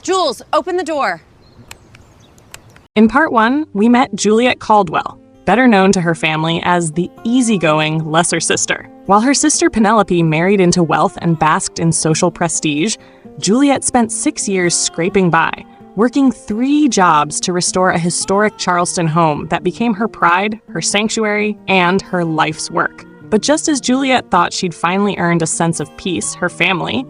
Jules, open the door. In part 1, we met Juliet Caldwell, better known to her family as the easygoing lesser sister. While her sister Penelope married into wealth and basked in social prestige, Juliet spent 6 years scraping by, working 3 jobs to restore a historic Charleston home that became her pride, her sanctuary, and her life's work. But just as Juliet thought she'd finally earned a sense of peace, her family,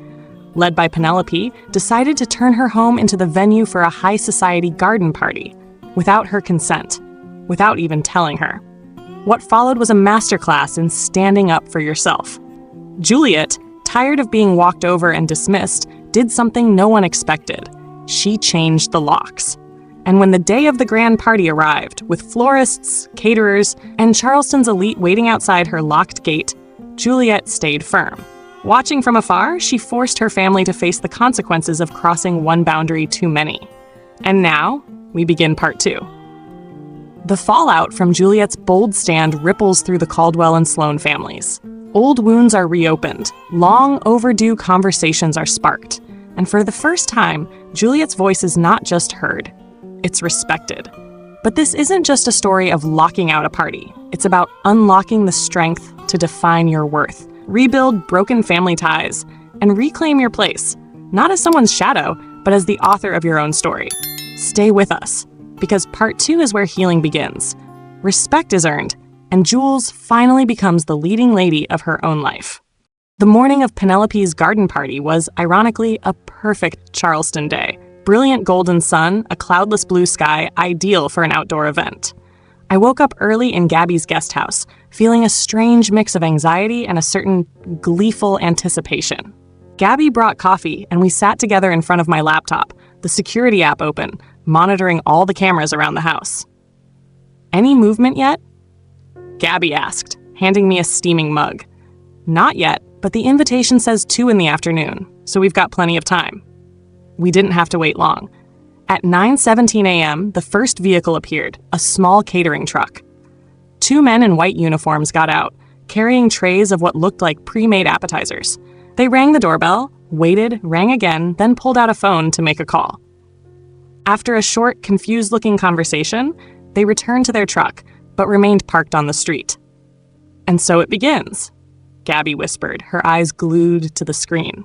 led by Penelope, decided to turn her home into the venue for a high society garden party, without her consent, without even telling her. What followed was a masterclass in standing up for yourself. Juliet, tired of being walked over and dismissed, did something no one expected. She changed the locks. And when the day of the grand party arrived, with florists, caterers, and Charleston's elite waiting outside her locked gate, Juliet stayed firm. Watching from afar, she forced her family to face the consequences of crossing one boundary too many. And now, we begin part 2. The fallout from Juliet's bold stand ripples through the Caldwell and Sloan families. Old wounds are reopened, long overdue conversations are sparked, and for the first time, Juliet's voice is not just heard, it's respected. But this isn't just a story of locking out a party. It's about unlocking the strength to define your worth, rebuild broken family ties, and reclaim your place, not as someone's shadow, but as the author of your own story. Stay with us, because part 2 is where healing begins. Respect is earned, and Jules finally becomes the leading lady of her own life. The morning of Penelope's garden party was, ironically, a perfect Charleston day. Brilliant golden sun, a cloudless blue sky, ideal for an outdoor event. I woke up early in Gabby's guest house, feeling a strange mix of anxiety and a certain gleeful anticipation. Gabby brought coffee, and we sat together in front of my laptop, the security app open, monitoring all the cameras around the house. "Any movement yet?" Gabby asked, handing me a steaming mug. "Not yet, but the invitation says 2 in the afternoon, so we've got plenty of time." We didn't have to wait long. At 9:17 a.m., the first vehicle appeared, a small catering truck. 2 men in white uniforms got out, carrying trays of what looked like pre-made appetizers. They rang the doorbell, waited, rang again, then pulled out a phone to make a call. After a short, confused-looking conversation, they returned to their truck, but remained parked on the street. "And so it begins," Gabby whispered, her eyes glued to the screen.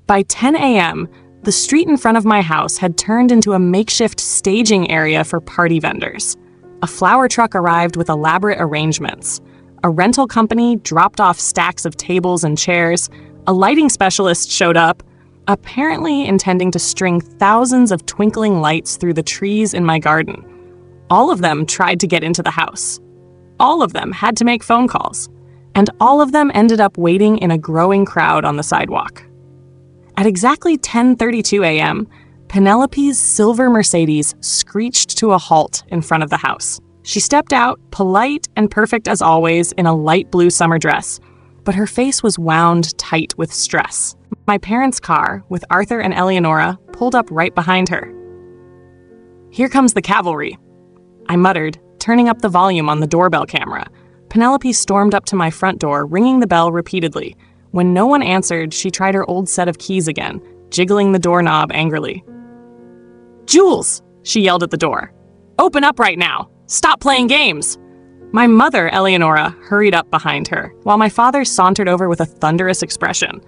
By 10 a.m., the street in front of my house had turned into a makeshift staging area for party vendors. A flower truck arrived with elaborate arrangements. A rental company dropped off stacks of tables and chairs. A lighting specialist showed up, apparently intending to string thousands of twinkling lights through the trees in my garden. All of them tried to get into the house. All of them had to make phone calls. And all of them ended up waiting in a growing crowd on the sidewalk. At exactly 10:32 a.m., Penelope's silver Mercedes screeched to a halt in front of the house. She stepped out, polite and perfect as always, in a light blue summer dress, but her face was wound tight with stress. My parents' car, with Arthur and Eleonora, pulled up right behind her. "Here comes the cavalry," I muttered, turning up the volume on the doorbell camera. Penelope stormed up to my front door, ringing the bell repeatedly. When no one answered, she tried her old set of keys again, jiggling the doorknob angrily. "Jules!" she yelled at the door. "Open up right now! Stop playing games!" My mother, Eleonora, hurried up behind her, while my father sauntered over with a thunderous expression.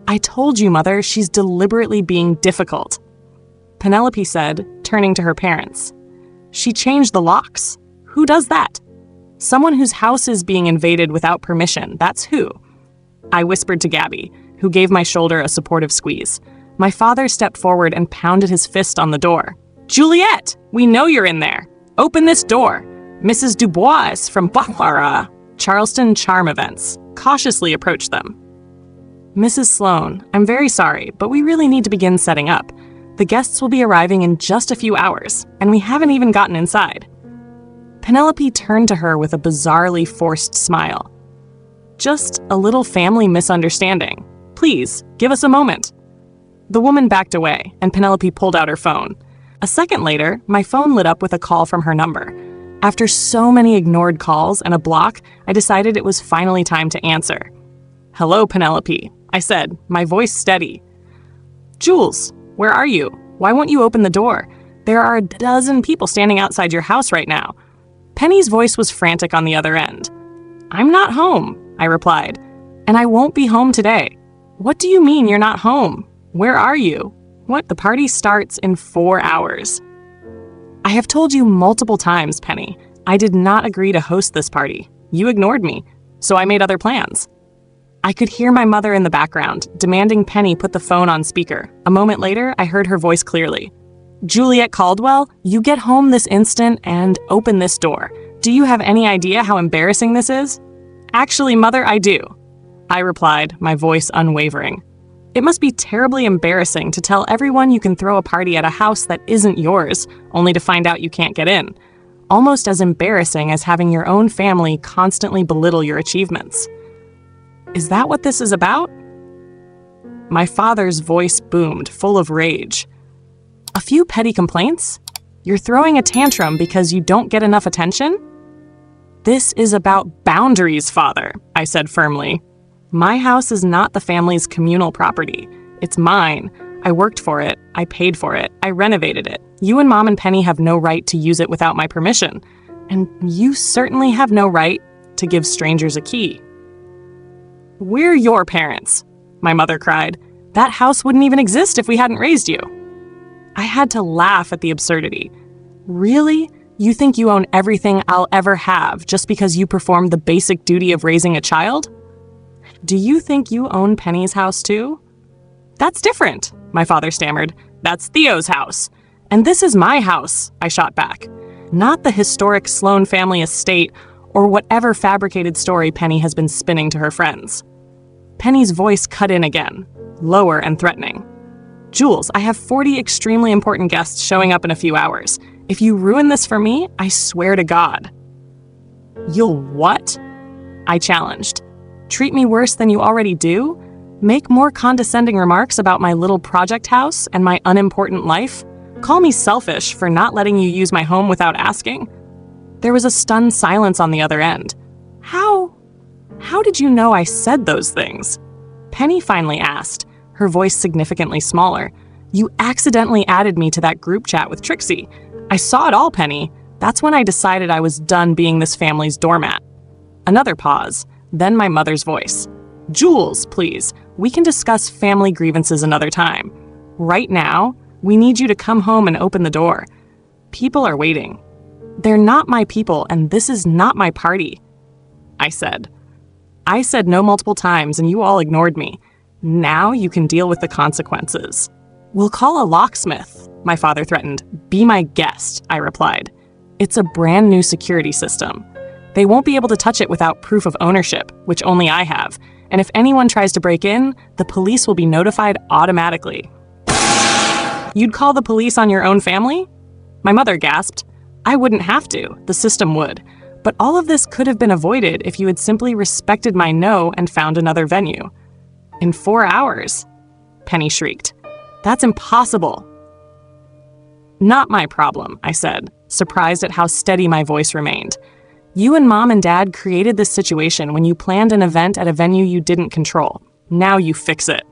"I told you, Mother, she's deliberately being difficult," Penelope said, turning to her parents. "She changed the locks. Who does that? Someone whose house is being invaded without permission, that's who." I whispered to Gabby, who gave my shoulder a supportive squeeze. My father stepped forward and pounded his fist on the door. "Juliet, we know you're in there. Open this door. Mrs. Dubois is from Charleston Charm Events. Cautiously approached them. "Mrs. Sloan, I'm very sorry, but we really need to begin setting up. The guests will be arriving in just a few hours, and we haven't even gotten inside." Penelope turned to her with a bizarrely forced smile. "Just a little family misunderstanding. Please, give us a moment." The woman backed away, and Penelope pulled out her phone. A second later, my phone lit up with a call from her number. After so many ignored calls and a block, I decided it was finally time to answer. "Hello, Penelope," I said, my voice steady. "Jules, where are you?" Why won't you open the door? There are a dozen people standing outside your house right now." Penny's voice was frantic on the other end. "I'm not home," I replied, "and I won't be home today." "What do you mean you're not home? Where are you?" "What? The party starts in 4 hours." "I have told you multiple times, Penny. I did not agree to host this party. You ignored me, so I made other plans." I could hear my mother in the background, demanding Penny put the phone on speaker. A moment later, I heard her voice clearly. "Juliet Caldwell, you get home this instant and open this door. Do you have any idea how embarrassing this is?" "Actually, Mother, I do," I replied, my voice unwavering. "It must be terribly embarrassing to tell everyone you can throw a party at a house that isn't yours, only to find out you can't get in. Almost as embarrassing as having your own family constantly belittle your achievements." "Is that what this is about?" My father's voice boomed, full of rage. "A few petty complaints? You're throwing a tantrum because you don't get enough attention?" "This is about boundaries, Father," I said firmly. "My house is not the family's communal property. It's mine. I worked for it. I paid for it. I renovated it. You and Mom and Penny have no right to use it without my permission. And you certainly have no right to give strangers a key." "We're your parents," my mother cried. "That house wouldn't even exist if we hadn't raised you." I had to laugh at the absurdity. "Really? You think you own everything I'll ever have just because you performed the basic duty of raising a child? Do you think you own Penny's house too?" "That's different," my father stammered. "That's Theo's house. And this is my house," I shot back. "Not the historic Sloan family estate or whatever fabricated story Penny has been spinning to her friends." Penny's voice cut in again, lower and threatening. "Jules, I have 40 extremely important guests showing up in a few hours. If you ruin this for me, I swear to God." "You'll what?" I challenged. "Treat me worse than you already do? Make more condescending remarks about my little project house and my unimportant life? Call me selfish for not letting you use my home without asking?" There was a stunned silence on the other end. How did you know I said those things?" Penny finally asked, her voice significantly smaller. "You accidentally added me to that group chat with Trixie. I saw it all, Penny. That's when I decided I was done being this family's doormat." Another pause, then my mother's voice. "Jules, please, we can discuss family grievances another time. Right now, we need you to come home and open the door. People are waiting." "They're not my people, and this is not my party," I said. "I said no multiple times, and you all ignored me. Now you can deal with the consequences." "We'll call a locksmith," my father threatened. "Be my guest," I replied. "It's a brand new security system. They won't be able to touch it without proof of ownership, which only I have. And if anyone tries to break in, the police will be notified automatically." "You'd call the police on your own family?" My mother gasped. "I wouldn't have to. The system would. But all of this could have been avoided if you had simply respected my no and found another venue." "In 4 hours?" Penny shrieked. "That's impossible." "Not my problem," I said, surprised at how steady my voice remained. "You and Mom and Dad created this situation when you planned an event at a venue you didn't control. Now you fix it."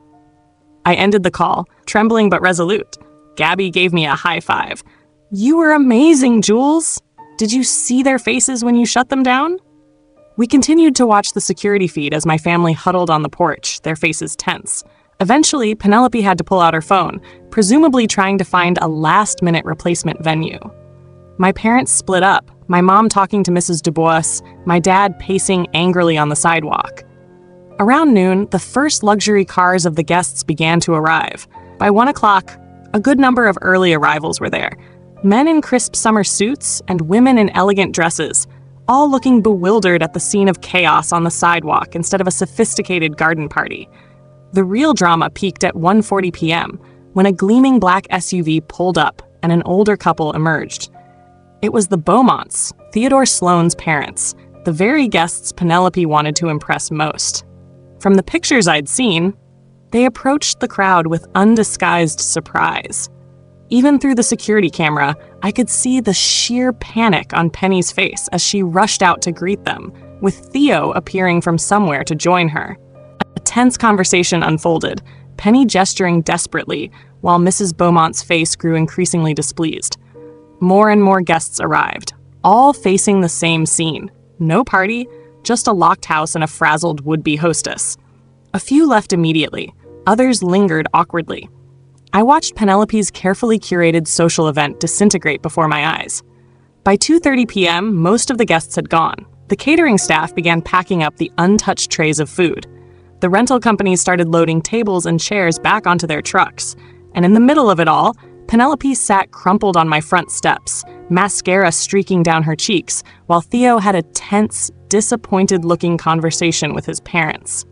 I ended the call, trembling but resolute. Gabby gave me a high five. "You were amazing, Jules. Did you see their faces when you shut them down?" We continued to watch the security feed as my family huddled on the porch, their faces tense. Eventually, Penelope had to pull out her phone, presumably trying to find a last-minute replacement venue. My parents split up, my mom talking to Mrs. Dubois, my dad pacing angrily on the sidewalk. Around noon, the first luxury cars of the guests began to arrive. By 1 o'clock, a good number of early arrivals were there. Men in crisp summer suits and women in elegant dresses, all looking bewildered at the scene of chaos on the sidewalk instead of a sophisticated garden party. The real drama peaked at 1:40 p.m., when a gleaming black SUV pulled up and an older couple emerged. It was the Beaumonts, Theodore Sloane's parents, the very guests Penelope wanted to impress most. From the pictures I'd seen, they approached the crowd with undisguised surprise. Even through the security camera, I could see the sheer panic on Penny's face as she rushed out to greet them, with Theo appearing from somewhere to join her. A tense conversation unfolded, Penny gesturing desperately, while Mrs. Beaumont's face grew increasingly displeased. More and more guests arrived, all facing the same scene. No party, just a locked house and a frazzled would-be hostess. A few left immediately, others lingered awkwardly. I watched Penelope's carefully curated social event disintegrate before my eyes. By 2:30 p.m., most of the guests had gone. The catering staff began packing up the untouched trays of food. The rental companies started loading tables and chairs back onto their trucks. And in the middle of it all, Penelope sat crumpled on my front steps, mascara streaking down her cheeks, while Theo had a tense, disappointed-looking conversation with his parents.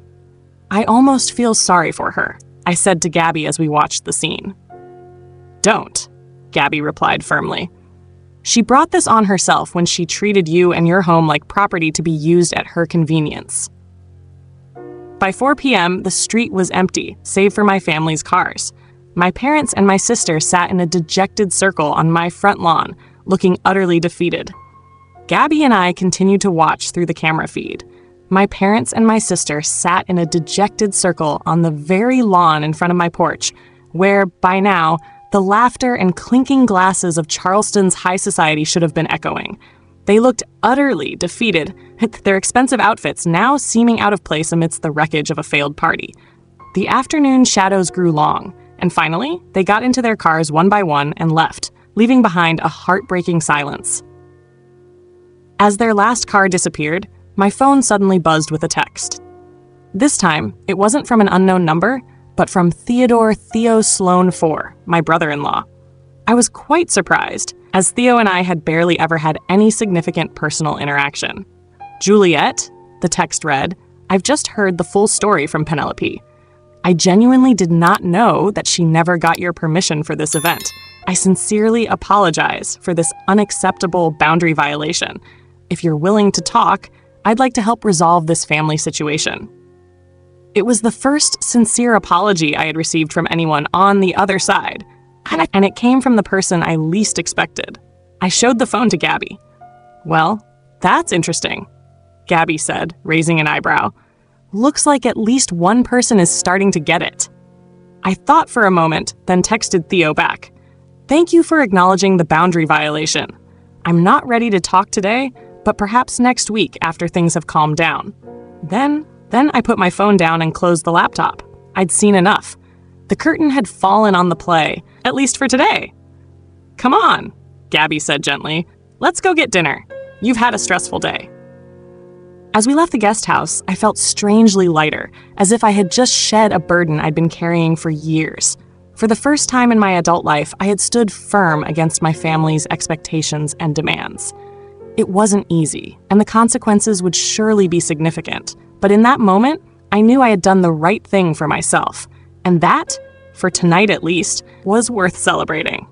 I almost feel sorry for her, I said to Gabby as we watched the scene. Don't, Gabby replied firmly. She brought this on herself when she treated you and your home like property to be used at her convenience. By 4 p.m., the street was empty, save for my family's cars. My parents and my sister sat in a dejected circle on my front lawn, looking utterly defeated. Gabby and I continued to watch through the camera feed. My parents and my sister sat in a dejected circle on the very lawn in front of my porch, where, by now, the laughter and clinking glasses of Charleston's high society should have been echoing. They looked utterly defeated, their expensive outfits now seeming out of place amidst the wreckage of a failed party. The afternoon shadows grew long, and finally, they got into their cars one by one and left, leaving behind a heartbreaking silence. As their last car disappeared, my phone suddenly buzzed with a text. This time, it wasn't from an unknown number, but from Theodore Theo Sloan IV, my brother-in-law. I was quite surprised, as Theo and I had barely ever had any significant personal interaction. Juliet, the text read, I've just heard the full story from Penelope. I genuinely did not know that she never got your permission for this event. I sincerely apologize for this unacceptable boundary violation. If you're willing to talk, I'd like to help resolve this family situation. It was the first sincere apology I had received from anyone on the other side, and it came from the person I least expected. I showed the phone to Gabby. Well, that's interesting, Gabby said, raising an eyebrow. Looks like at least one person is starting to get it. I thought for a moment, then texted Theo back. Thank you for acknowledging the boundary violation. I'm not ready to talk today, but perhaps next week after things have calmed down. Then I put my phone down and closed the laptop. I'd seen enough. The curtain had fallen on the play, at least for today. Come on, Gabby said gently. Let's go get dinner. You've had a stressful day. As we left the guest house, I felt strangely lighter, as if I had just shed a burden I'd been carrying for years. For the first time in my adult life, I had stood firm against my family's expectations and demands. It wasn't easy, and the consequences would surely be significant. But in that moment, I knew I had done the right thing for myself. And that, for tonight at least, was worth celebrating.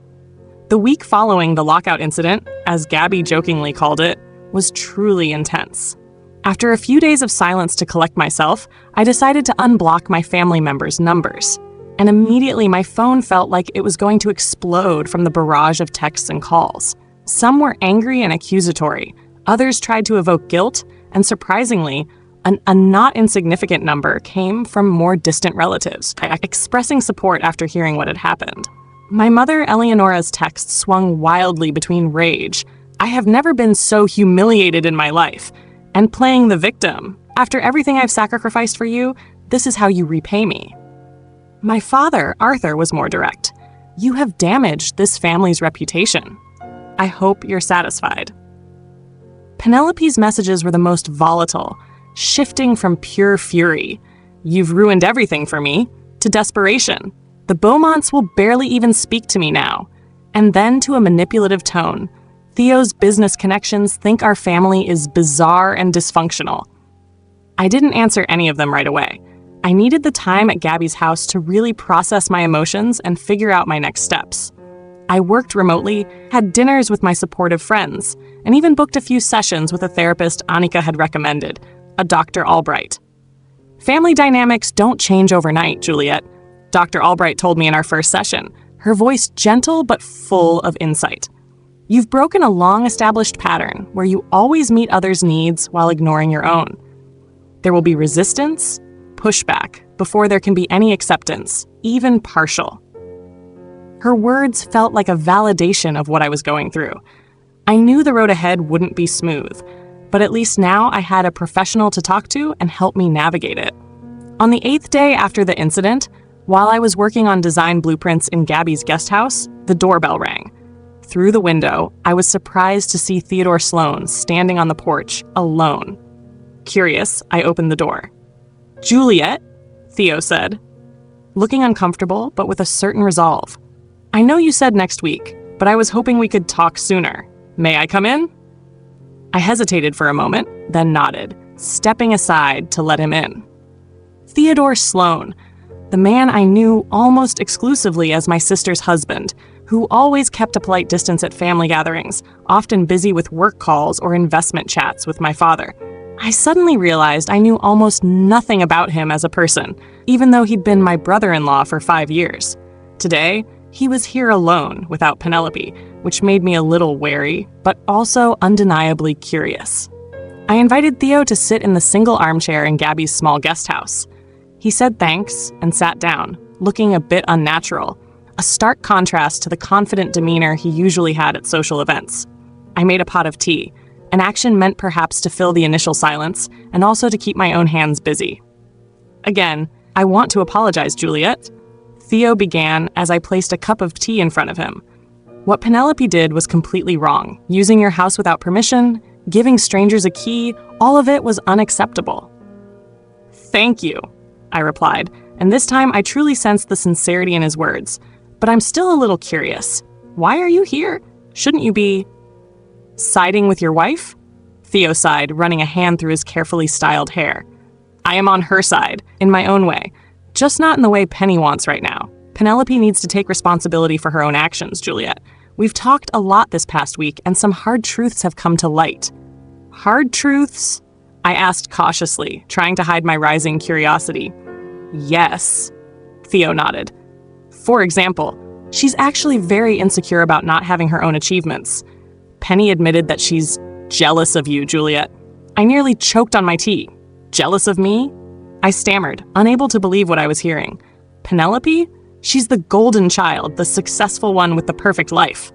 The week following the lockout incident, as Gabby jokingly called it, was truly intense. After a few days of silence to collect myself, I decided to unblock my family members' numbers. And immediately my phone felt like it was going to explode from the barrage of texts and calls. Some were angry and accusatory, others tried to evoke guilt, and surprisingly, a not insignificant number came from more distant relatives, expressing support after hearing what had happened. My mother Eleonora's text swung wildly between rage, I have never been so humiliated in my life, and playing the victim. After everything I've sacrificed for you, this is how you repay me. My father, Arthur, was more direct. You have damaged this family's reputation. I hope you're satisfied. Penelope's messages were the most volatile, shifting from pure fury, you've ruined everything for me, to desperation. The Beaumonts will barely even speak to me now. And then to a manipulative tone. Theo's business connections think our family is bizarre and dysfunctional. I didn't answer any of them right away. I needed the time at Gabby's house to really process my emotions and figure out my next steps. I worked remotely, had dinners with my supportive friends, and even booked a few sessions with a therapist Annika had recommended, a Dr. Albright. Family dynamics don't change overnight, Juliet, Dr. Albright told me in our first session, her voice gentle but full of insight. You've broken a long-established pattern where you always meet others' needs while ignoring your own. There will be resistance, pushback before there can be any acceptance, even partial. Her words felt like a validation of what I was going through. I knew the road ahead wouldn't be smooth, but at least now I had a professional to talk to and help me navigate it. On the 8th day after the incident, while I was working on design blueprints in Gabby's guest house, the doorbell rang. Through the window, I was surprised to see Theodore Sloan standing on the porch, alone. Curious, I opened the door. "Juliet," Theo said, looking uncomfortable but with a certain resolve. "I know you said next week, but I was hoping we could talk sooner. May I come in?" I hesitated for a moment, then nodded, stepping aside to let him in. Theodore Sloan, the man I knew almost exclusively as my sister's husband, who always kept a polite distance at family gatherings, often busy with work calls or investment chats with my father. I suddenly realized I knew almost nothing about him as a person, even though he'd been my brother-in-law for 5 years. Today, he was here alone without Penelope, which made me a little wary, but also undeniably curious. I invited Theo to sit in the single armchair in Gabby's small guest house. He said thanks and sat down, looking a bit unnatural, a stark contrast to the confident demeanor he usually had at social events. I made a pot of tea, an action meant perhaps to fill the initial silence and also to keep my own hands busy. "Again, I want to apologize, Juliet," Theo began as I placed a cup of tea in front of him. "What Penelope did was completely wrong. Using your house without permission, giving strangers a key, all of it was unacceptable." "Thank you," I replied, and this time I truly sensed the sincerity in his words. "But I'm still a little curious. Why are you here? Shouldn't you be siding with your wife?" Theo sighed, running a hand through his carefully styled hair. "I am on her side, in my own way, just not in the way Penny wants right now. Penelope needs to take responsibility for her own actions, Juliet. We've talked a lot this past week, and some hard truths have come to light." "Hard truths?" I asked cautiously, trying to hide my rising curiosity. "Yes," Theo nodded. "For example, she's actually very insecure about not having her own achievements. Penny admitted that she's jealous of you, Juliet." I nearly choked on my tea. "Jealous of me?" I stammered, unable to believe what I was hearing. "Penelope? She's the golden child, the successful one with the perfect life."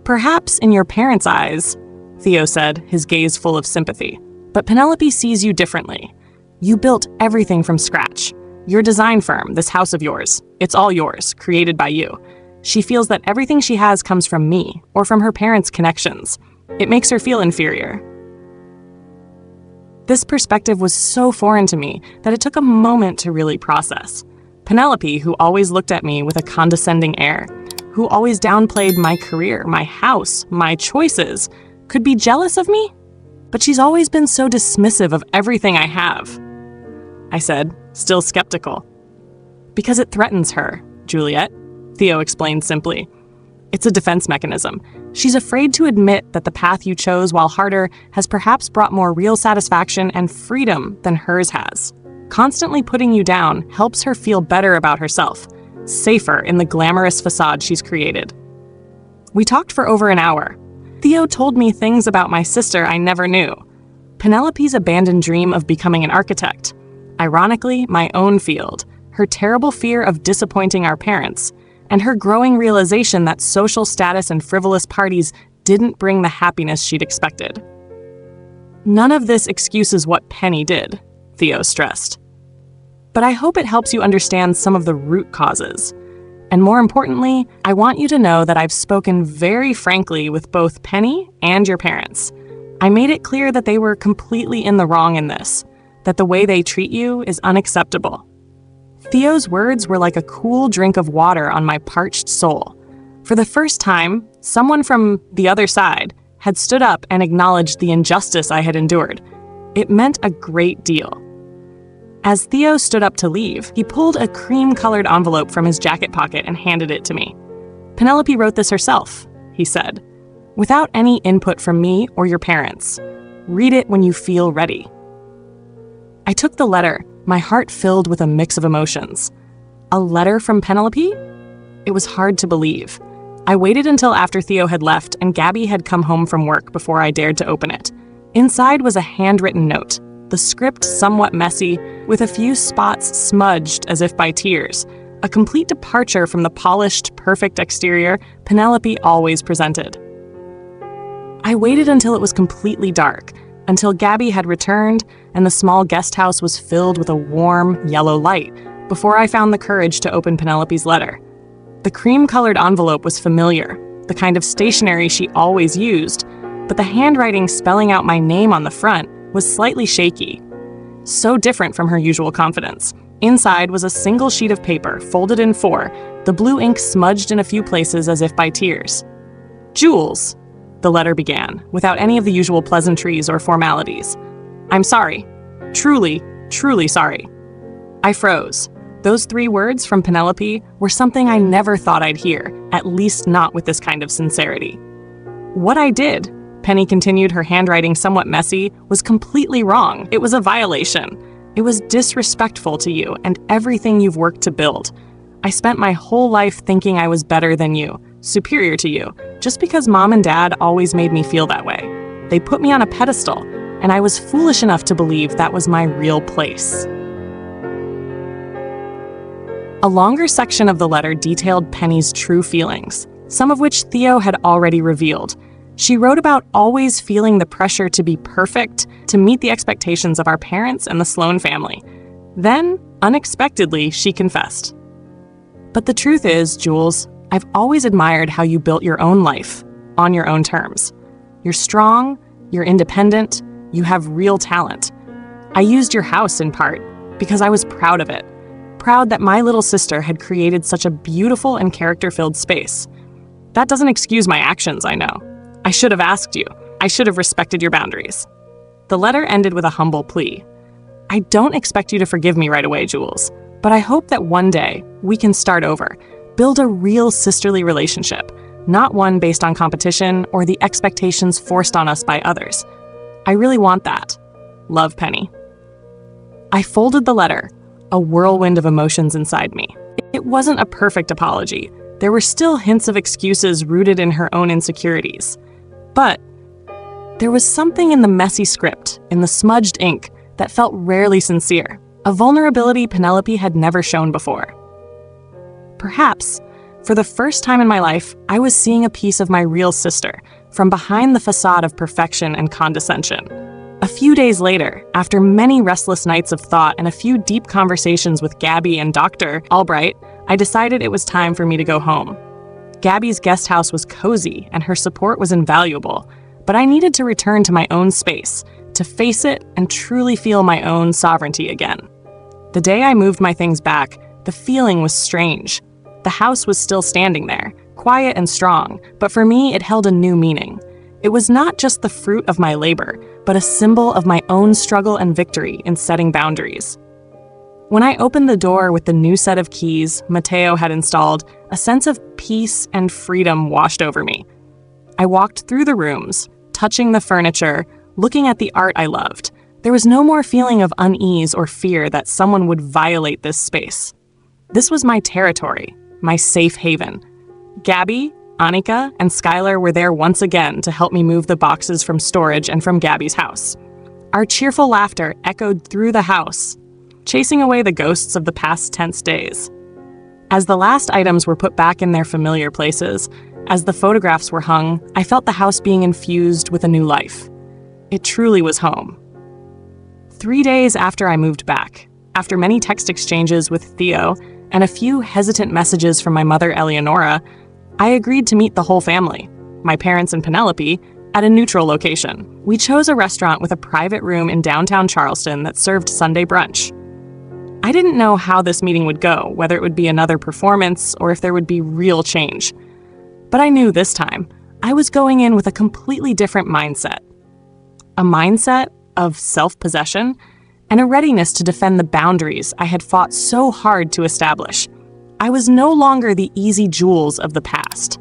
"Perhaps in your parents' eyes," Theo said, his gaze full of sympathy. "But Penelope sees you differently. You built everything from scratch. Your design firm, this house of yours, it's all yours, created by you. She feels that everything she has comes from me, or from her parents' connections. It makes her feel inferior." This perspective was so foreign to me that it took a moment to really process. Penelope, who always looked at me with a condescending air, who always downplayed my career, my house, my choices, could be jealous of me? But she's always been so dismissive of everything I have, I said, still skeptical. "Because it threatens her, Juliet," Theo explained simply. "It's a defense mechanism. She's afraid to admit that the path you chose, while harder, has perhaps brought more real satisfaction and freedom than hers has. Constantly putting you down helps her feel better about herself, safer in the glamorous facade she's created." We talked for over an hour. Theo told me things about my sister I never knew. Penelope's abandoned dream of becoming an architect. Ironically, my own field, her terrible fear of disappointing our parents, and her growing realization that social status and frivolous parties didn't bring the happiness she'd expected. "None of this excuses what Penny did," Theo stressed. "But I hope it helps you understand some of the root causes. And more importantly, I want you to know that I've spoken very frankly with both Penny and your parents. I made it clear that they were completely in the wrong in this, that the way they treat you is unacceptable." Theo's words were like a cool drink of water on my parched soul. For the first time, someone from the other side had stood up and acknowledged the injustice I had endured. It meant a great deal. As Theo stood up to leave, he pulled a cream-colored envelope from his jacket pocket and handed it to me. "Penelope wrote this herself," he said, "without any input from me or your parents. Read it when you feel ready." I took the letter, my heart filled with a mix of emotions. A letter from Penelope? It was hard to believe. I waited until after Theo had left and Gabby had come home from work before I dared to open it. Inside was a handwritten note, the script somewhat messy, with a few spots smudged as if by tears. A complete departure from the polished, perfect exterior Penelope always presented. I waited until it was completely dark, until Gabby had returned and the small guest house was filled with a warm, yellow light, before I found the courage to open Penelope's letter. The cream-colored envelope was familiar, the kind of stationery she always used, but the handwriting spelling out my name on the front was slightly shaky. So different from her usual confidence. Inside was a single sheet of paper, folded in 4, the blue ink smudged in a few places as if by tears. "Jules," the letter began, without any of the usual pleasantries or formalities. "I'm sorry. Truly, truly sorry." I froze. Those 3 words from Penelope were something I never thought I'd hear, at least not with this kind of sincerity. "What I did," Penny continued, her handwriting somewhat messy, "was completely wrong. It was a violation. It was disrespectful to you and everything you've worked to build. I spent my whole life thinking I was better than you, superior to you, just because Mom and Dad always made me feel that way. They put me on a pedestal, and I was foolish enough to believe that was my real place." A longer section of the letter detailed Penny's true feelings, some of which Theo had already revealed. She wrote about always feeling the pressure to be perfect, to meet the expectations of our parents and the Sloan family. Then, unexpectedly, she confessed. "But the truth is, Jules, I've always admired how you built your own life, on your own terms. You're strong, you're independent, you have real talent. I used your house in part because I was proud of it. Proud that my little sister had created such a beautiful and character-filled space. That doesn't excuse my actions, I know. I should have asked you. I should have respected your boundaries." The letter ended with a humble plea. "I don't expect you to forgive me right away, Jules, but I hope that one day we can start over, build a real sisterly relationship, not one based on competition or the expectations forced on us by others. I really want that. Love, Penny." I folded the letter, a whirlwind of emotions inside me. It wasn't a perfect apology. There were still hints of excuses rooted in her own insecurities. But there was something in the messy script, in the smudged ink, that felt rarely sincere, a vulnerability Penelope had never shown before. Perhaps, for the first time in my life, I was seeing a piece of my real sister, from behind the facade of perfection and condescension. A few days later, after many restless nights of thought and a few deep conversations with Gabby and Dr. Albright, I decided it was time for me to go home. Gabby's guest house was cozy and her support was invaluable, but I needed to return to my own space, to face it and truly feel my own sovereignty again. The day I moved my things back, the feeling was strange. The house was still standing there, quiet and strong, but for me it held a new meaning. It was not just the fruit of my labor, but a symbol of my own struggle and victory in setting boundaries. When I opened the door with the new set of keys Mateo had installed, a sense of peace and freedom washed over me. I walked through the rooms, touching the furniture, looking at the art I loved. There was no more feeling of unease or fear that someone would violate this space. This was my territory, my safe haven. Gabby, Annika, and Skylar were there once again to help me move the boxes from storage and from Gabby's house. Our cheerful laughter echoed through the house, chasing away the ghosts of the past tense days. As the last items were put back in their familiar places, as the photographs were hung, I felt the house being infused with a new life. It truly was home. 3 days after I moved back, after many text exchanges with Theo and a few hesitant messages from my mother Eleonora, I agreed to meet the whole family, my parents and Penelope, at a neutral location. We chose a restaurant with a private room in downtown Charleston that served Sunday brunch. I didn't know how this meeting would go, whether it would be another performance or if there would be real change. But I knew this time, I was going in with a completely different mindset. A mindset of self-possession and a readiness to defend the boundaries I had fought so hard to establish. I was no longer the easy Jules of the past.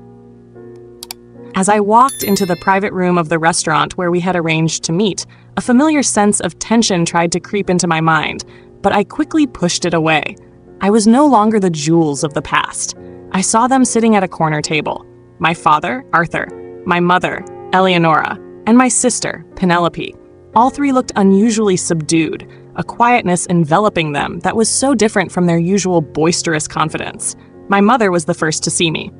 As I walked into the private room of the restaurant where we had arranged to meet, a familiar sense of tension tried to creep into my mind, but I quickly pushed it away. I was no longer the Jules of the past. I saw them sitting at a corner table. My father, Arthur, my mother, Eleonora, and my sister, Penelope. All three looked unusually subdued, a quietness enveloping them that was so different from their usual boisterous confidence. My mother was the first to see me.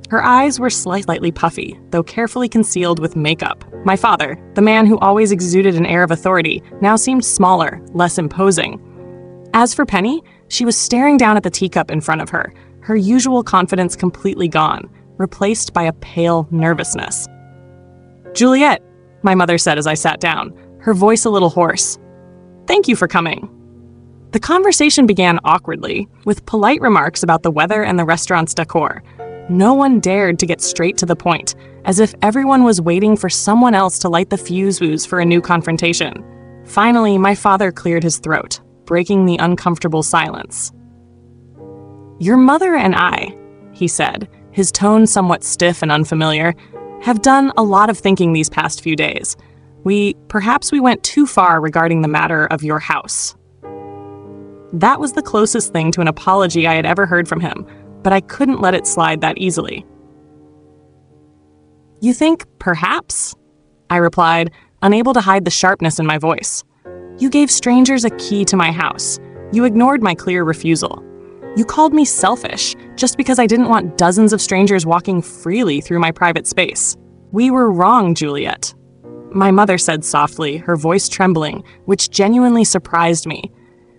Her eyes were slightly puffy, though carefully concealed with makeup. My father, the man who always exuded an air of authority, now seemed smaller, less imposing. As for Penny, she was staring down at the teacup in front of her, her usual confidence completely gone, replaced by a pale nervousness. "Juliet," my mother said as I sat down, her voice a little hoarse. "Thank you for coming." The conversation began awkwardly, with polite remarks about the weather and the restaurant's decor. No one dared to get straight to the point, as if everyone was waiting for someone else to light the fuse for a new confrontation. Finally, my father cleared his throat, breaking the uncomfortable silence. "Your mother and I," he said, his tone somewhat stiff and unfamiliar, "have done a lot of thinking these past few days. Perhaps we went too far regarding the matter of your house." That was the closest thing to an apology I had ever heard from him, but I couldn't let it slide that easily. "You think, perhaps?" I replied, unable to hide the sharpness in my voice. "You gave strangers a key to my house. You ignored my clear refusal. You called me selfish just because I didn't want dozens of strangers walking freely through my private space. We were wrong, Juliet," my mother said softly, her voice trembling, which genuinely surprised me.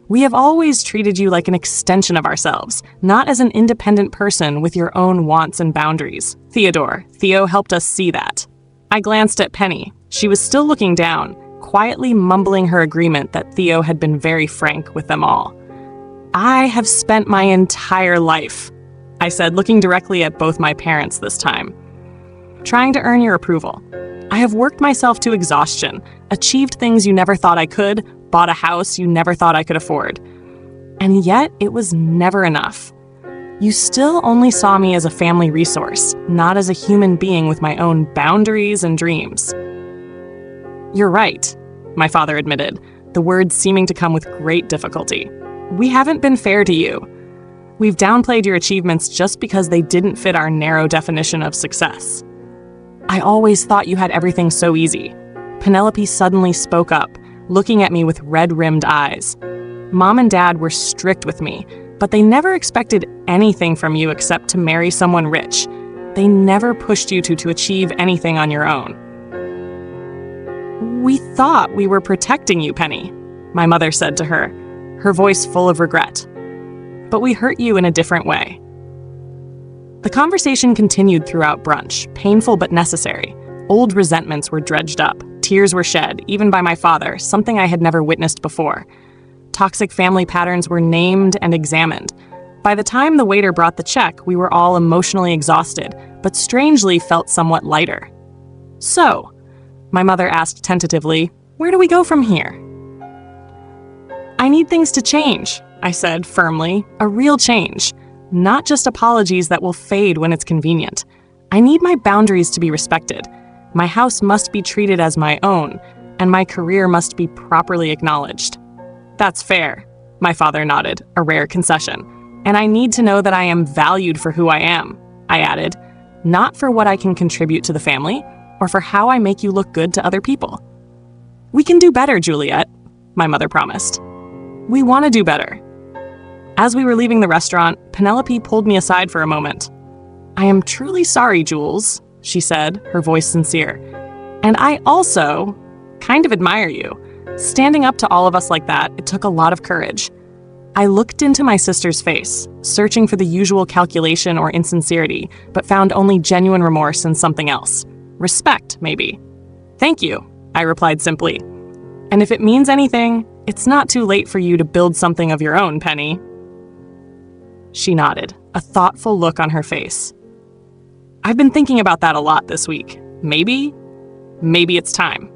"We have always treated you like an extension of ourselves, not as an independent person with your own wants and boundaries. Theo helped us see that." I glanced at Penny. She was still looking down, quietly mumbling her agreement that Theo had been very frank with them all. "I have spent my entire life," I said, looking directly at both my parents this time, "trying to earn your approval. I have worked myself to exhaustion, achieved things you never thought I could, bought a house you never thought I could afford. And yet, it was never enough. You still only saw me as a family resource, not as a human being with my own boundaries and dreams." "You're right," my father admitted, the words seeming to come with great difficulty. "We haven't been fair to you. We've downplayed your achievements just because they didn't fit our narrow definition of success. I always thought you had everything so easy." Penelope suddenly spoke up, looking at me with red-rimmed eyes. "Mom and Dad were strict with me, but they never expected anything from you except to marry someone rich. They never pushed you to achieve anything on your own." "We thought we were protecting you, Penny," my mother said to her, her voice full of regret. "But we hurt you in a different way." The conversation continued throughout brunch, painful but necessary. Old resentments were dredged up. Tears were shed, even by my father, something I had never witnessed before. Toxic family patterns were named and examined. By the time the waiter brought the check, we were all emotionally exhausted, but strangely felt somewhat lighter. "So," my mother asked tentatively, "where do we go from here?" "I need things to change," I said firmly, "a real change. Not just apologies that will fade when it's convenient. I need my boundaries to be respected. My house must be treated as my own, and my career must be properly acknowledged." "That's fair," my father nodded, a rare concession. "And I need to know that I am valued for who I am," I added, "not for what I can contribute to the family, or for how I make you look good to other people." "We can do better, Juliet," my mother promised. "We want to do better." As we were leaving the restaurant, Penelope pulled me aside for a moment. "I am truly sorry, Jules," she said, her voice sincere. "And I also kind of admire you. Standing up to all of us like that, it took a lot of courage." I looked into my sister's face, searching for the usual calculation or insincerity, but found only genuine remorse and something else. Respect, maybe. "Thank you," I replied simply. "And if it means anything, it's not too late for you to build something of your own, Penny." She nodded, a thoughtful look on her face. "I've been thinking about that a lot this week. Maybe it's time."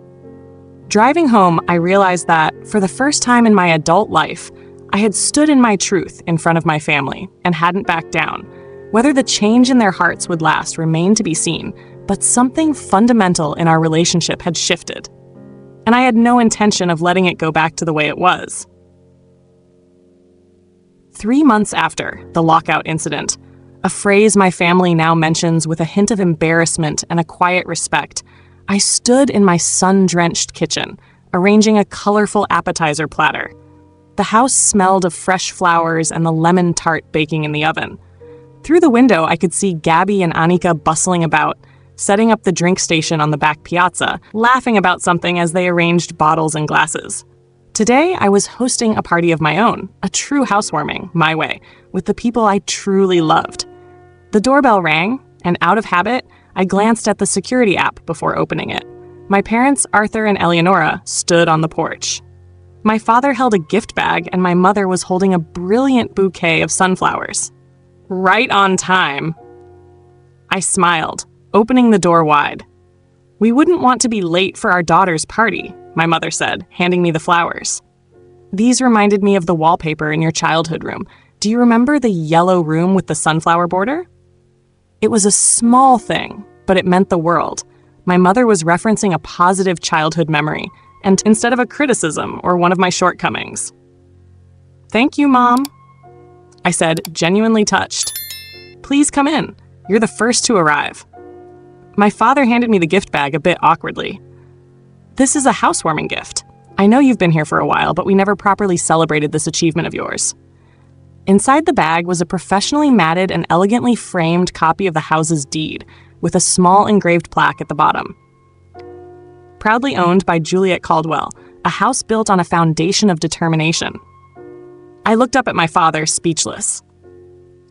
Driving home, I realized that, for the first time in my adult life, I had stood in my truth in front of my family and hadn't backed down. Whether the change in their hearts would last remained to be seen, but something fundamental in our relationship had shifted. And I had no intention of letting it go back to the way it was. 3 months after the lockout incident, a phrase my family now mentions with a hint of embarrassment and a quiet respect, I stood in my sun-drenched kitchen, arranging a colorful appetizer platter. The house smelled of fresh flowers and the lemon tart baking in the oven. Through the window, I could see Gabby and Annika bustling about, setting up the drink station on the back piazza, laughing about something as they arranged bottles and glasses. Today, I was hosting a party of my own, a true housewarming, my way, with the people I truly loved. The doorbell rang, and out of habit, I glanced at the security app before opening it. My parents, Arthur and Eleonora, stood on the porch. My father held a gift bag, and my mother was holding a brilliant bouquet of sunflowers. Right on time. I smiled, opening the door wide. "We wouldn't want to be late for our daughter's party," my mother said, handing me the flowers. "These reminded me of the wallpaper in your childhood room. Do you remember the yellow room with the sunflower border?" It was a small thing, but it meant the world. My mother was referencing a positive childhood memory, and instead of a criticism or one of my shortcomings. "Thank you, Mom," I said, genuinely touched. "Please come in. You're the first to arrive." My father handed me the gift bag a bit awkwardly. "This is a housewarming gift. I know you've been here for a while, but we never properly celebrated this achievement of yours." Inside the bag was a professionally matted and elegantly framed copy of the house's deed, with a small engraved plaque at the bottom. "Proudly owned by Juliet Caldwell, a house built on a foundation of determination." I looked up at my father, speechless.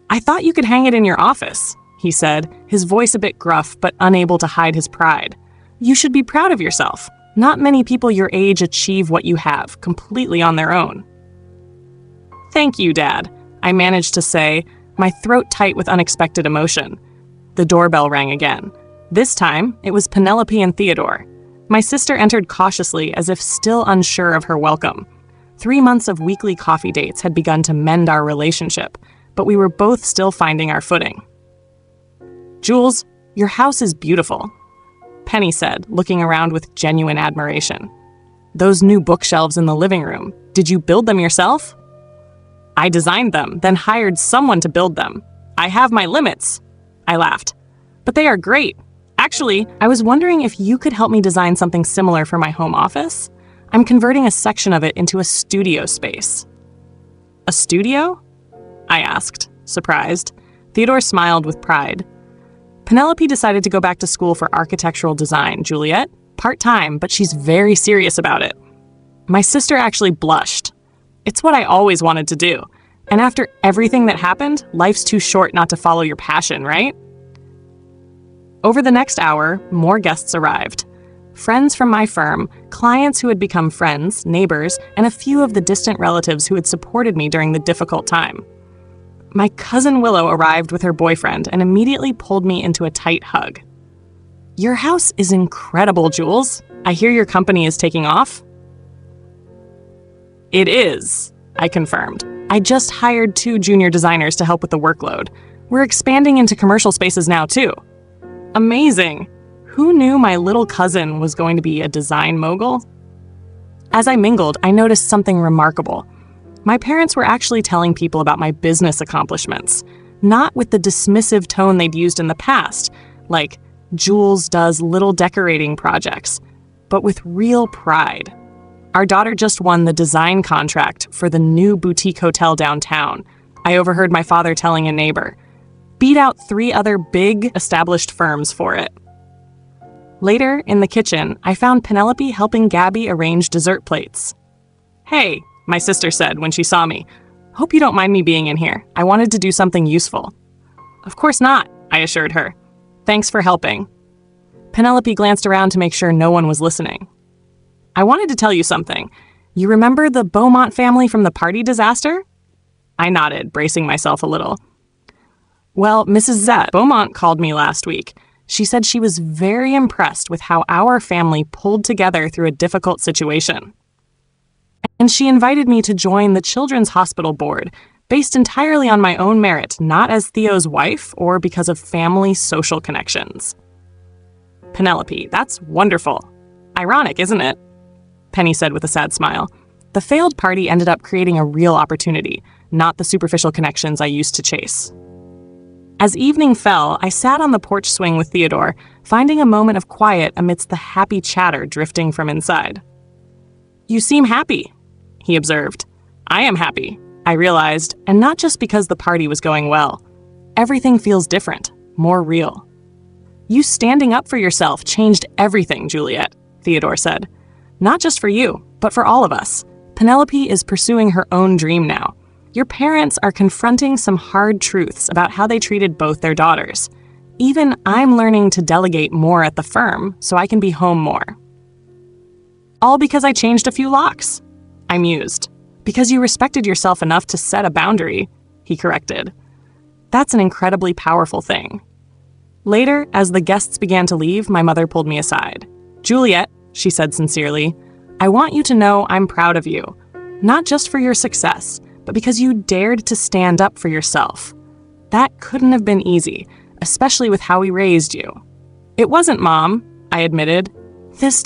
"I thought you could hang it in your office," he said, his voice a bit gruff but unable to hide his pride. "You should be proud of yourself. Not many people your age achieve what you have, completely on their own." "Thank you, Dad," I managed to say, my throat tight with unexpected emotion. The doorbell rang again. This time, it was Penelope and Theodore. My sister entered cautiously, as if still unsure of her welcome. 3 months of weekly coffee dates had begun to mend our relationship, but we were both still finding our footing. "Jules, your house is beautiful," Penny said, looking around with genuine admiration. "Those new bookshelves in the living room, did you build them yourself?" "I designed them, then hired someone to build them. I have my limits," I laughed. "But they are great. Actually, I was wondering if you could help me design something similar for my home office. I'm converting a section of it into a studio space." "A studio?" I asked, surprised. Theodore smiled with pride. "Penelope decided to go back to school for architectural design, Juliet. Part-time, but she's very serious about it." My sister actually blushed. "It's what I always wanted to do. And after everything that happened, life's too short not to follow your passion, right?" Over the next hour, more guests arrived. Friends from my firm, clients who had become friends, neighbors, and a few of the distant relatives who had supported me during the difficult time. My cousin Willow arrived with her boyfriend and immediately pulled me into a tight hug. "Your house is incredible, Jules. I hear your company is taking off?" "It is," I confirmed. "I just hired 2 junior designers to help with the workload. We're expanding into commercial spaces now, too." "Amazing. Who knew my little cousin was going to be a design mogul?" As I mingled, I noticed something remarkable. My parents were actually telling people about my business accomplishments, not with the dismissive tone they'd used in the past, like, "Jules does little decorating projects," but with real pride. Our daughter just won the design contract for the new boutique hotel downtown. I overheard my father telling a neighbor. Beat out 3 other big, established firms for it. Later, in the kitchen, I found Penelope helping Gabby arrange dessert plates. "Hey," my sister said when she saw me. "Hope you don't mind me being in here. I wanted to do something useful." "Of course not," I assured her. "Thanks for helping." Penelope glanced around to make sure no one was listening. "I wanted to tell you something. You remember the Beaumont family from the party disaster?" I nodded, bracing myself a little. "Well, Mrs. Beaumont called me last week. She said she was very impressed with how our family pulled together through a difficult situation. And she invited me to join the Children's Hospital Board, based entirely on my own merit, not as Theo's wife or because of family social connections." "Penelope, that's wonderful. Ironic, isn't it?" Penny said with a sad smile. "The failed party ended up creating a real opportunity, not the superficial connections I used to chase." As evening fell, I sat on the porch swing with Theodore, finding a moment of quiet amidst the happy chatter drifting from inside. "You seem happy," he observed. "I am happy," I realized, and not just because the party was going well. Everything feels different, more real. "You standing up for yourself changed everything, Juliet," Theodore said. "Not just for you, but for all of us. Penelope is pursuing her own dream now. Your parents are confronting some hard truths about how they treated both their daughters. Even I'm learning to delegate more at the firm so I can be home more." "All because I changed a few locks," I mused. "Because you respected yourself enough to set a boundary," he corrected. "That's an incredibly powerful thing." Later, as the guests began to leave, my mother pulled me aside. "Juliet," she said sincerely, "I want you to know I'm proud of you. Not just for your success, but because you dared to stand up for yourself. That couldn't have been easy, especially with how we raised you." "It wasn't, Mom," I admitted.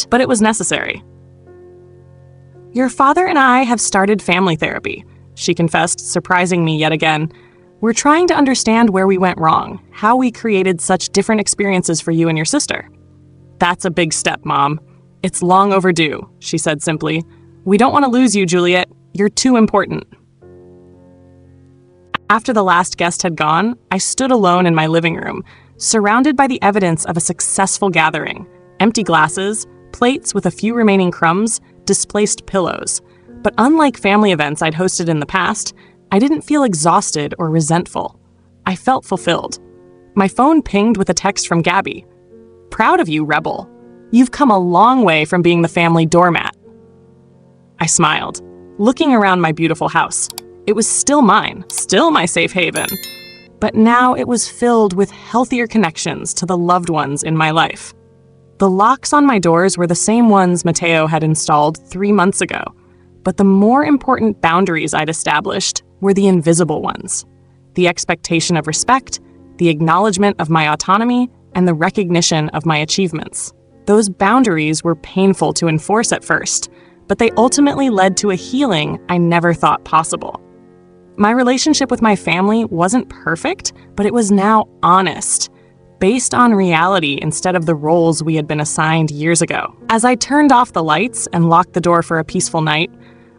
But it was necessary." "Your father and I have started family therapy," she confessed, surprising me yet again. "We're trying to understand where we went wrong, how we created such different experiences for you and your sister." "That's a big step, Mom. It's long overdue," she said simply. "We don't want to lose you, Juliet. You're too important." After the last guest had gone, I stood alone in my living room, surrounded by the evidence of a successful gathering: empty glasses, plates with a few remaining crumbs, displaced pillows. But unlike family events I'd hosted in the past, I didn't feel exhausted or resentful. I felt fulfilled. My phone pinged with a text from Gabby. "Proud of you, Rebel. You've come a long way from being the family doormat." I smiled, looking around my beautiful house. It was still mine, still my safe haven. But now it was filled with healthier connections to the loved ones in my life. The locks on my doors were the same ones Mateo had installed 3 months ago, but the more important boundaries I'd established were the invisible ones: the expectation of respect, the acknowledgement of my autonomy, and the recognition of my achievements. Those boundaries were painful to enforce at first, but they ultimately led to a healing I never thought possible. My relationship with my family wasn't perfect, but it was now honest, based on reality instead of the roles we had been assigned years ago. As I turned off the lights and locked the door for a peaceful night,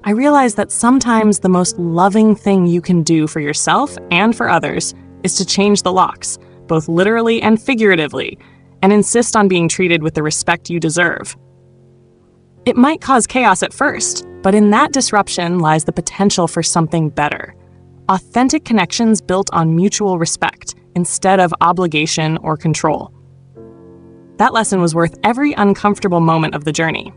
I realized that sometimes the most loving thing you can do for yourself and for others is to change the locks, both literally and figuratively, and insist on being treated with the respect you deserve. It might cause chaos at first, but in that disruption lies the potential for something better. Authentic connections built on mutual respect instead of obligation or control. That lesson was worth every uncomfortable moment of the journey.